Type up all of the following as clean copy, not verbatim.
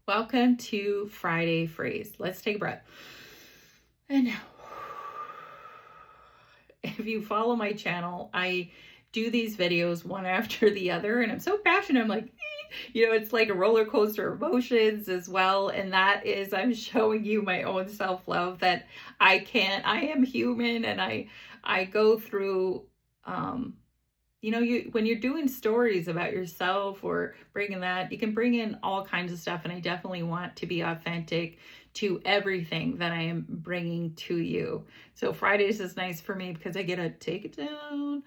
Welcome to Friday Freeze. Let's take a breath. And now, if you follow my channel, I do these videos one after the other, and I'm so passionate. I'm like, it's like a roller coaster of emotions as well. And that is, I'm showing you my own self-love that I am human, and I go through, when you're doing stories about yourself or bringing that, you can bring in all kinds of stuff. And I definitely want to be authentic to everything that I am bringing to you. So Fridays is nice for me because I get to take it down,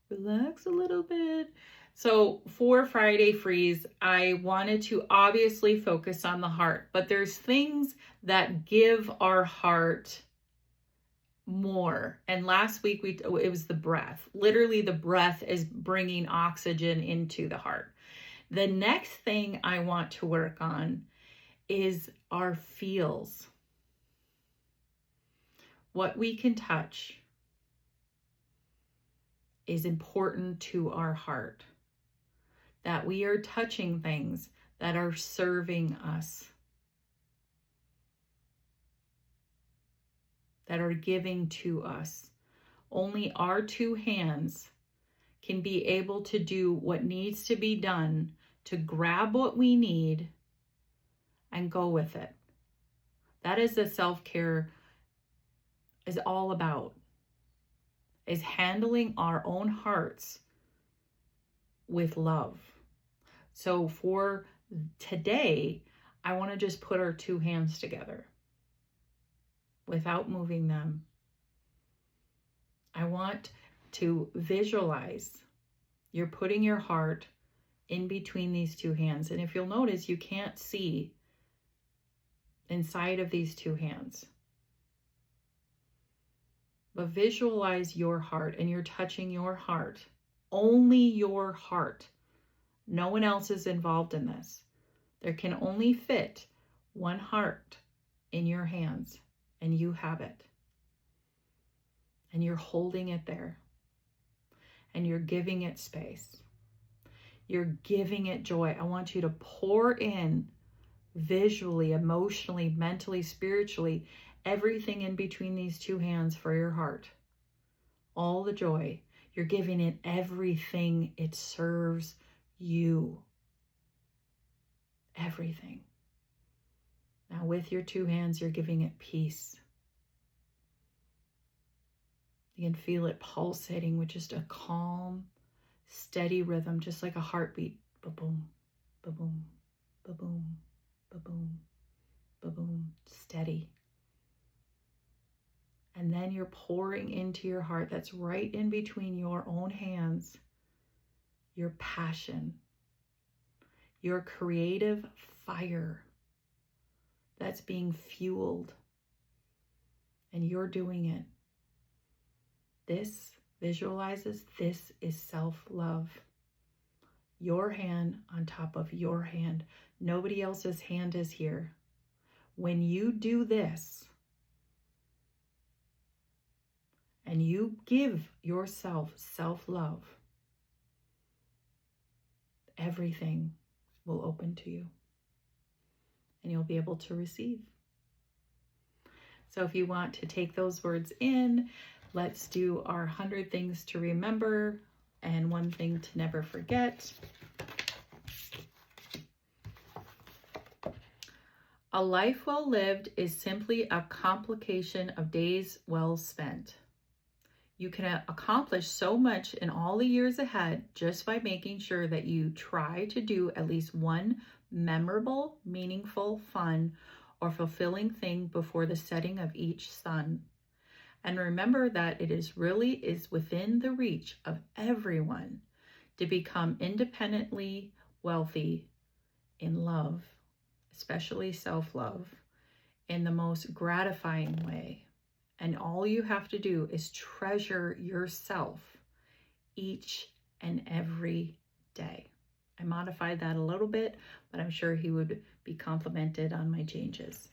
relax a little bit. So for Friday Freeze, I wanted to obviously focus on the heart, but there's things that give our heart more. And last week it was the breath. Literally, the breath is bringing oxygen into the heart. The next thing I want to work on is our feels. What we can touch is important to our heart. That we are touching things that are serving us, that are giving to us. Only our two hands can be able to do what needs to be done to grab what we need and go with it. That is the self-care is all about, is handling our own hearts with love. So for today, I want to just put our two hands together without moving them. I want to visualize you're putting your heart in between these two hands. And if you'll notice, you can't see inside of these two hands. But visualize your heart, and you're touching your heart. Only your heart. No one else is involved in this. There can only fit one heart in your hands, and you have it. And you're holding it there. And you're giving it space. You're giving it joy. I want you to pour in visually, emotionally, mentally, spiritually, everything in between these two hands for your heart. All the joy. You're giving it everything it serves you. Everything. Now with your two hands, you're giving it peace. You can feel it pulsating with just a calm, steady rhythm, just like a heartbeat. Ba-boom, ba-boom, ba-boom, ba-boom, ba-boom. Steady. And then you're pouring into your heart that's right in between your own hands, your passion, your creative fire that's being fueled. And you're doing it. This visualizes, this is self-love. Your hand on top of your hand. Nobody else's hand is here. When you do this, and you give yourself self-love, everything will open to you. And you'll be able to receive. So if you want to take those words in, let's do our 100 things to remember and one thing to never forget. A life well lived is simply a complication of days well spent. You can accomplish so much in all the years ahead just by making sure that you try to do at least one memorable, meaningful, fun, or fulfilling thing before the setting of each sun. And remember that it is within the reach of everyone to become independently wealthy in love, especially self-love, in the most gratifying way. And all you have to do is treasure yourself each and every day. I modified that a little bit, but I'm sure he would be complimented on my changes.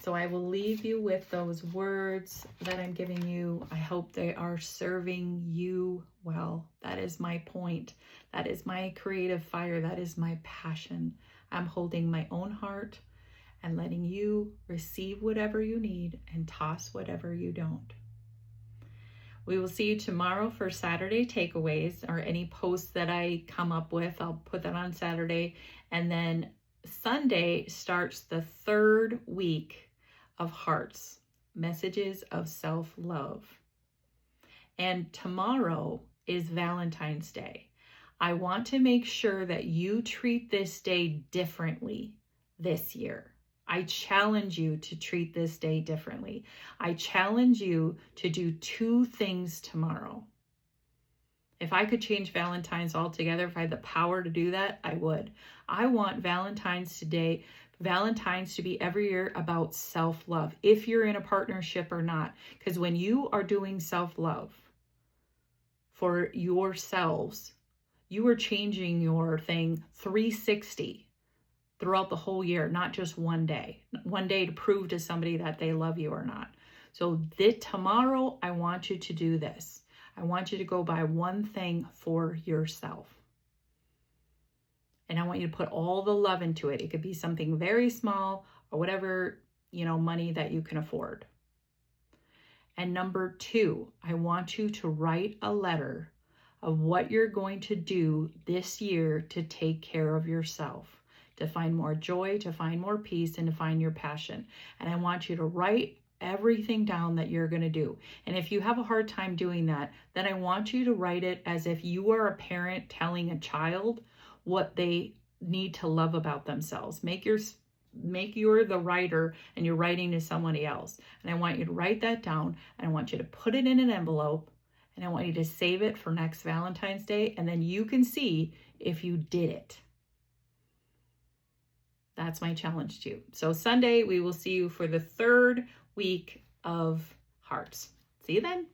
So I will leave you with those words that I'm giving you. I hope they are serving you well. That is my point. That is my creative fire. That is my passion. I'm holding my own heart and letting you receive whatever you need and toss whatever you don't. We will see you tomorrow for Saturday takeaways, or any posts that I come up with. I'll put that on Saturday. And then Sunday starts the third week of Hearts, Messages of Self-Love. And tomorrow is Valentine's Day. I want to make sure that you treat this day differently this year. I challenge you to treat this day differently. I challenge you to do 2 things tomorrow. If I could change Valentine's altogether, if I had the power to do that, I would. I want Valentine's to be every year about self-love, if you're in a partnership or not. Because when you are doing self-love for yourselves, you are changing your thing 360 throughout the whole year, not just one day to prove to somebody that they love you or not. So tomorrow, I want you to do this. I want you to go buy one thing for yourself. And I want you to put all the love into it. It could be something very small or whatever, money that you can afford. And number 2, I want you to write a letter of what you're going to do this year to take care of yourself, to find more joy, to find more peace, and to find your passion. And I want you to write everything down that you're going to do. And if you have a hard time doing that, then I want you to write it as if you are a parent telling a child what they need to love about themselves. Make you're the writer and you're writing to somebody else. And I want you to write that down, and I want you to put it in an envelope, and I want you to save it for next Valentine's Day, and then you can see if you did it. That's my challenge to you. So Sunday, we will see you for the third week of Hearts. See you then.